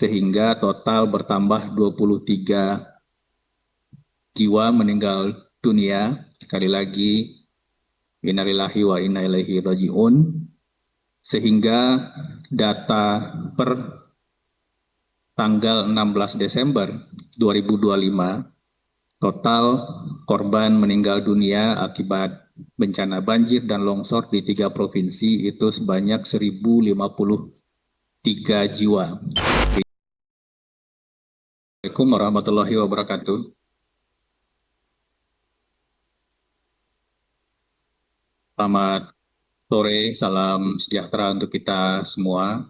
sehingga total bertambah 23 jiwa meninggal dunia. Sekali lagi, innalillahi wa inna ilaihi raji'un. Sehingga data per tanggal 16 Desember 2025, total korban meninggal dunia akibat bencana banjir dan longsor di 3 provinsi itu sebanyak 1.053 jiwa. Assalamualaikum warahmatullahi wabarakatuh. Selamat sore, salam sejahtera untuk kita semua.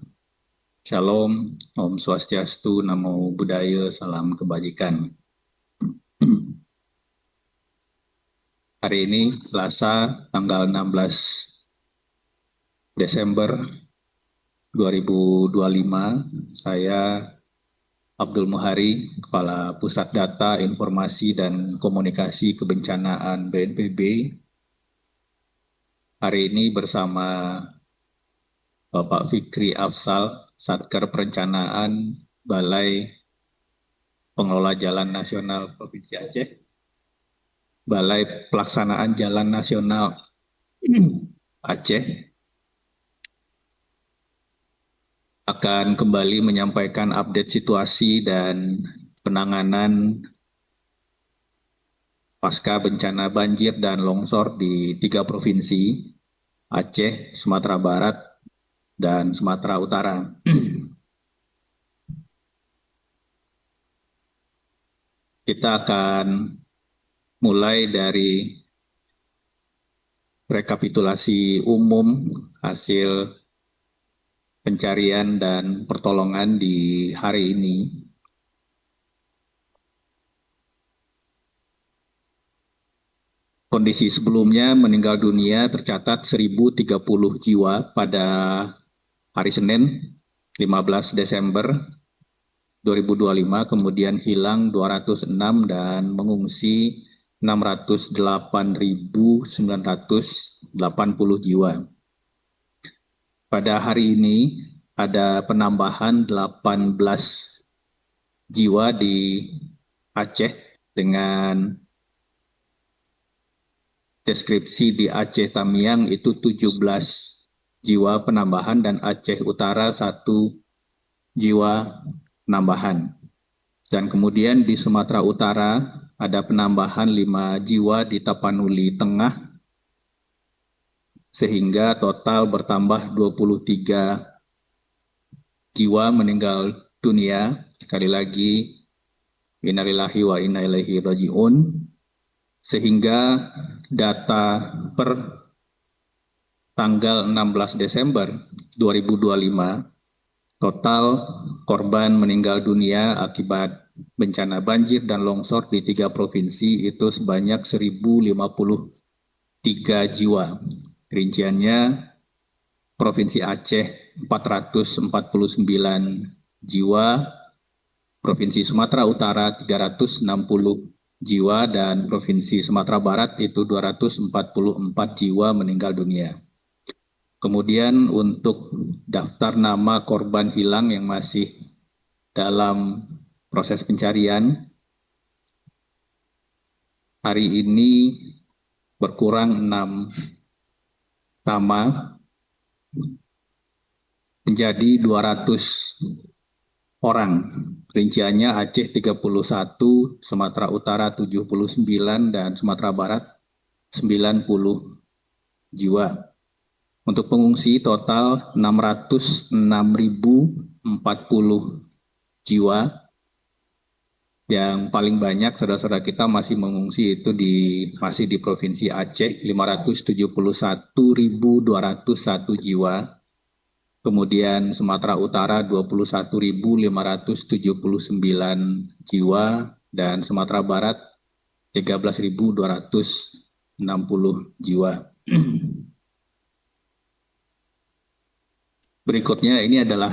Shalom, Om Swastiastu, Namo Buddhaya, salam kebajikan. Hari ini Selasa tanggal 16 Desember 2025, saya Abdul Muhari, Kepala Pusat Data, Informasi, dan Komunikasi Kebencanaan BNPB. Hari ini bersama Bapak Fikri Afsal, Satker Perencanaan Balai Pengelola Jalan Nasional Provinsi Aceh, Balai Pelaksanaan Jalan Nasional Aceh, akan kembali menyampaikan update situasi dan penanganan pasca bencana banjir dan longsor di 3 provinsi, Aceh, Sumatera Barat, dan Sumatera Utara. Kita akan mulai dari rekapitulasi umum hasil pencarian dan pertolongan di hari ini. Kondisi sebelumnya meninggal dunia tercatat 1.030 jiwa pada hari Senin 15 Desember 2025, kemudian hilang 206 dan mengungsi 608.980 jiwa. Pada hari ini ada penambahan 18 jiwa di Aceh dengan deskripsi di Aceh Tamiang itu 17 jiwa penambahan dan Aceh Utara 1 jiwa penambahan. Dan kemudian di Sumatera Utara ada penambahan 5 jiwa di Tapanuli Tengah, sehingga total bertambah 23 jiwa meninggal dunia. Sekali lagi, innalillahi wa inna ilaihi raji'un. Sehingga data per tanggal 16 Desember 2025, total korban meninggal dunia akibat bencana banjir dan longsor di 3 provinsi itu sebanyak 1.053 jiwa. Rinciannya, Provinsi Aceh 449 jiwa, Provinsi Sumatera Utara 360 jiwa, dan Provinsi Sumatera Barat itu 244 jiwa meninggal dunia. Kemudian untuk daftar nama korban hilang yang masih dalam proses pencarian, hari ini berkurang 6 nama menjadi 200 orang. Rinciannya Aceh 31, Sumatera Utara 79, dan Sumatera Barat 90 jiwa. Untuk pengungsi total 606.040 jiwa. Yang paling banyak saudara-saudara kita masih mengungsi itu masih di Provinsi Aceh 571.201 jiwa. Kemudian Sumatera Utara 21.579 jiwa, dan Sumatera Barat 13.260 jiwa. Berikutnya ini adalah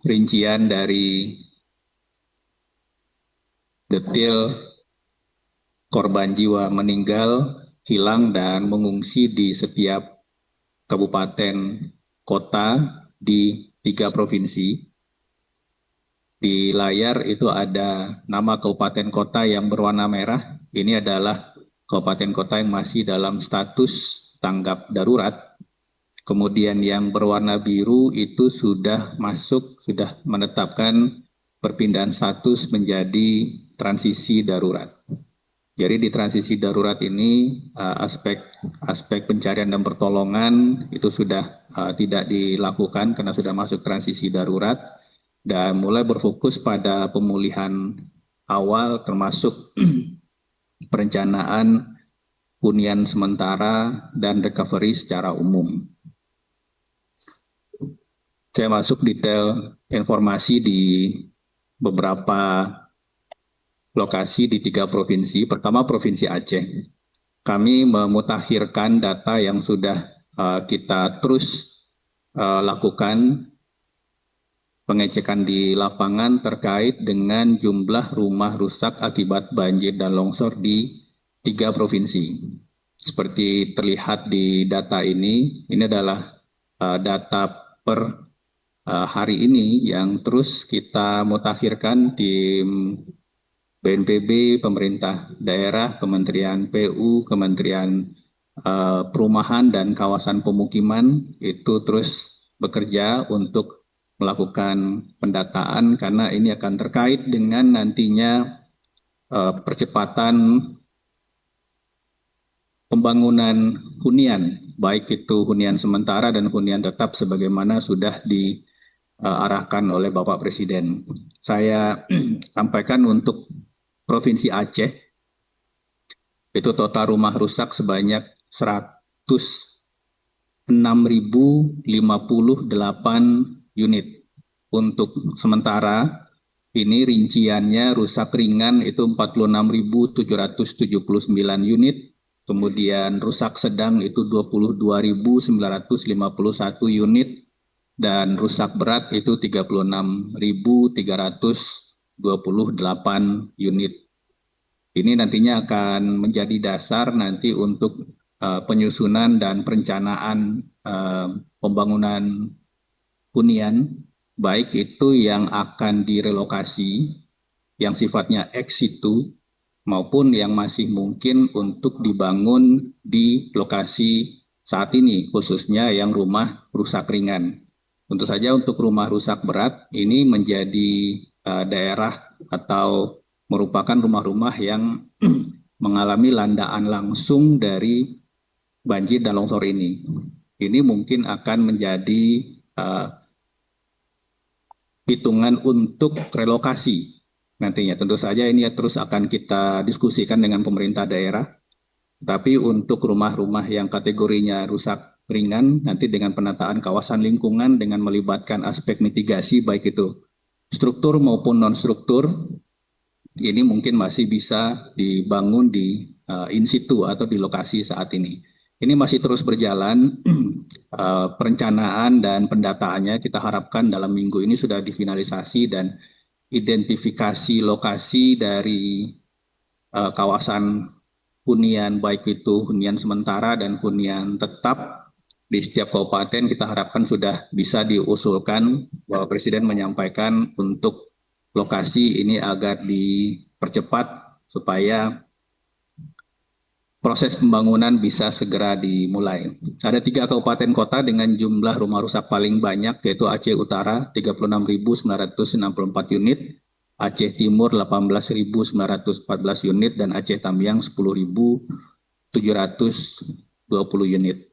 rincian dari detail korban jiwa meninggal, hilang, dan mengungsi di setiap kabupaten kota di 3 provinsi. Di layar itu ada nama kabupaten kota yang berwarna merah. Ini adalah kabupaten kota yang masih dalam status tanggap darurat. Kemudian yang berwarna biru itu sudah menetapkan perpindahan status menjadi transisi darurat. Jadi di transisi darurat ini aspek pencarian dan pertolongan itu sudah tidak dilakukan karena sudah masuk transisi darurat dan mulai berfokus pada pemulihan awal termasuk perencanaan hunian sementara dan recovery secara umum. Saya masuk detail informasi di beberapa lokasi di 3 provinsi. Pertama, Provinsi Aceh. Kami memutakhirkan data yang sudah kita terus lakukan pengecekan di lapangan terkait dengan jumlah rumah rusak akibat banjir dan longsor di 3 provinsi. Seperti terlihat di data ini adalah data per hari ini yang terus kita mutakhirkan tim BNPB, pemerintah daerah, Kementerian PU, Kementerian Perumahan dan Kawasan Pemukiman itu terus bekerja untuk melakukan pendataan karena ini akan terkait dengan nantinya percepatan pembangunan hunian, baik itu hunian sementara dan hunian tetap sebagaimana sudah diarahkan oleh Bapak Presiden. Saya sampaikan untuk Provinsi Aceh, itu total rumah rusak sebanyak 106.058 unit. Untuk sementara, ini rinciannya rusak ringan itu 46.779 unit, kemudian rusak sedang itu 22.951 unit, dan rusak berat itu 36.328 unit. Ini nantinya akan menjadi dasar nanti untuk penyusunan dan perencanaan pembangunan hunian, baik itu yang akan direlokasi, yang sifatnya ex situ, maupun yang masih mungkin untuk dibangun di lokasi saat ini, khususnya yang rumah rusak ringan. Tentu saja untuk rumah rusak berat ini menjadi daerah atau merupakan rumah-rumah yang mengalami landaan langsung dari banjir dan longsor ini. Ini mungkin akan menjadi hitungan untuk relokasi nantinya. Tentu saja ini terus akan kita diskusikan dengan pemerintah daerah. Tapi untuk rumah-rumah yang kategorinya rusak ringan, nanti dengan penataan kawasan lingkungan dengan melibatkan aspek mitigasi baik itu struktur maupun non-struktur, ini mungkin masih bisa dibangun di in situ atau di lokasi saat ini. Ini masih terus berjalan, perencanaan dan pendataannya kita harapkan dalam minggu ini sudah difinalisasi dan identifikasi lokasi dari kawasan hunian baik itu hunian sementara dan hunian tetap di setiap kabupaten kita harapkan sudah bisa diusulkan bahwa Presiden menyampaikan untuk lokasi ini agar dipercepat supaya proses pembangunan bisa segera dimulai. Ada 3 kabupaten kota dengan jumlah rumah rusak paling banyak yaitu Aceh Utara 36.964 unit, Aceh Timur 18.914 unit, dan Aceh Tamiang 10.720 unit.